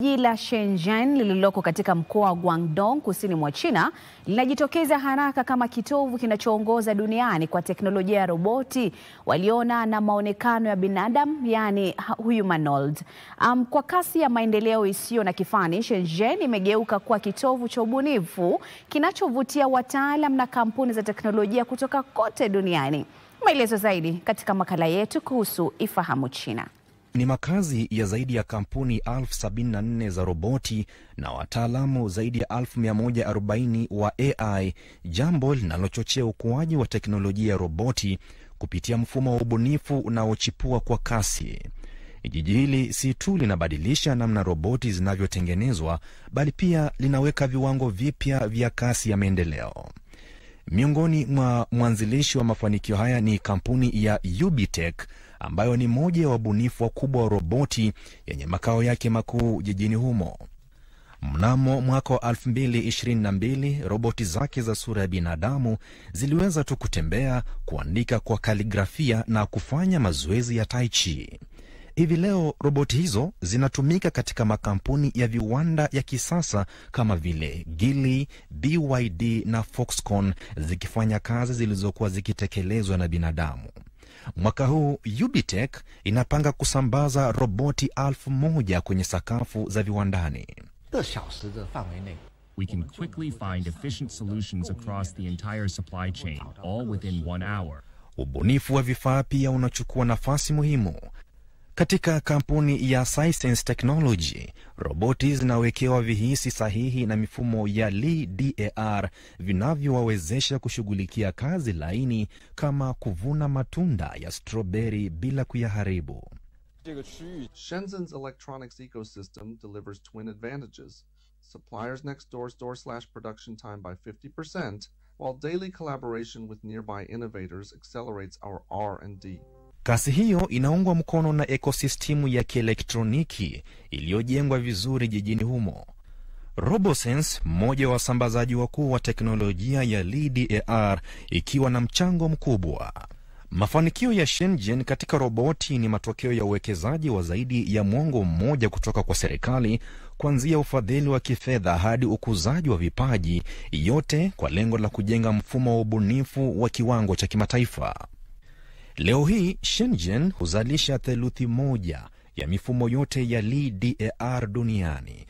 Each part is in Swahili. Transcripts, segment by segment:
Jiji la Shenzhen lililoko katika mkoa wa Guangdong kusini mwa China linajitokeza haraka kama kitovu kinachoongoza duniani kwa teknolojia ya roboti waliona na maonekano ya binadamu, yani humanoid. Kwa kasi ya maendeleo isiyo na kifani, Shenzhen imegeuka kuwa kitovu cha ubunifu kinachovutia wataalam na kampuni za teknolojia kutoka kote duniani. Maelezo zaidi katika makala yetu kuhusu Ifahamu China. Ni makazi ya zaidi ya kampuni 74,000 za roboti na wataalamu zaidi ya 140,000 wa AI, jambo linalochochea ukuaji wa teknolojia ya roboti kupitia mfumo wa ubunifu unaochipua kwa kasi. Jiji hili si tu linabadilisha namna roboti zinavyotengenezwa, bali pia linaweka viwango vipya vya kasi ya maendeleo. Miongoni mwa mwanzilishi wa mafanikio haya ni kampuni ya UBTech, ambayo ni moja ya wabunifu wakubwa wa roboti yenye makao yake makuu jijini humo. Mnamo mwaka wa 2022, roboti zake za sura ya binadamu ziliweza tu kutembea, kuandika kwa kaligrafia na kufanya mazoezi ya tai chi. Hivi leo roboti hizo zinatumika katika makampuni ya viwanda ya kisasa kama vile Geely, BYD na Foxconn, zikifanya kazi zilizokuwa zikitekelezwa na binadamu. Mwaka huu UBTech inapanga kusambaza roboti 1,000 kwenye sakafu za viwandani. We can quickly find efficient solutions across the entire supply chain, all within 1 hour. Ubunifu wa vifaa pia unachukua nafasi muhimu. Katika kampuni ya Sisense Technology, roboti zinawekewa vihisi sahihi na mifumo ya LiDAR vinavyowawezesha kushughulikia kazi laini kama kuvuna matunda ya strawberry bila kuyaharibu. Shenzhen's electronics ecosystem delivers twin advantages. Suppliers next door's production time by 50%, while daily collaboration with nearby innovators accelerates our R&D. Kasi hiyo inaungwa mkono na ekosistimu ya kielektroniki iliyojengwa vizuri jijini humo. RoboSense, mmoja wa wasambazaji wakuu wa teknolojia ya LiDAR, ikiwa na mchango mkubwa. Mafanikio ya Shenzhen katika roboti ni matokeo ya uwekezaji wa zaidi ya mwongo mmoja kutoka kwa serikali, kuanzia ufadhili wa kifedha hadi ukuzaji wa vipaji, yote kwa lengo la kujenga mfumo wa ubunifu wa kiwango cha kimataifa. Leo hii Shenzhen huzalisha theluthi moja ya mifumo yote ya LiDAR duniani.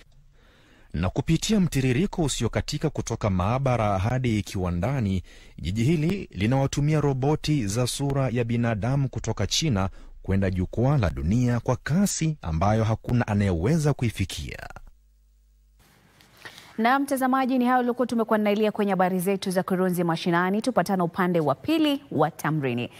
Na kupitia mtiririko usiokatika kutoka maabara hadi kiwandani, jiji hili linawatumia roboti za sura ya binadamu kutoka China kwenda jukwaa la dunia kwa kasi ambayo hakuna anayeweza kuifikia. Na mtazamaji, ni hayo tulikuwa tumekuandalia kwenye habari zetu za Kurunzi Mashinani. Tupatane upande wa pili wa tamrini.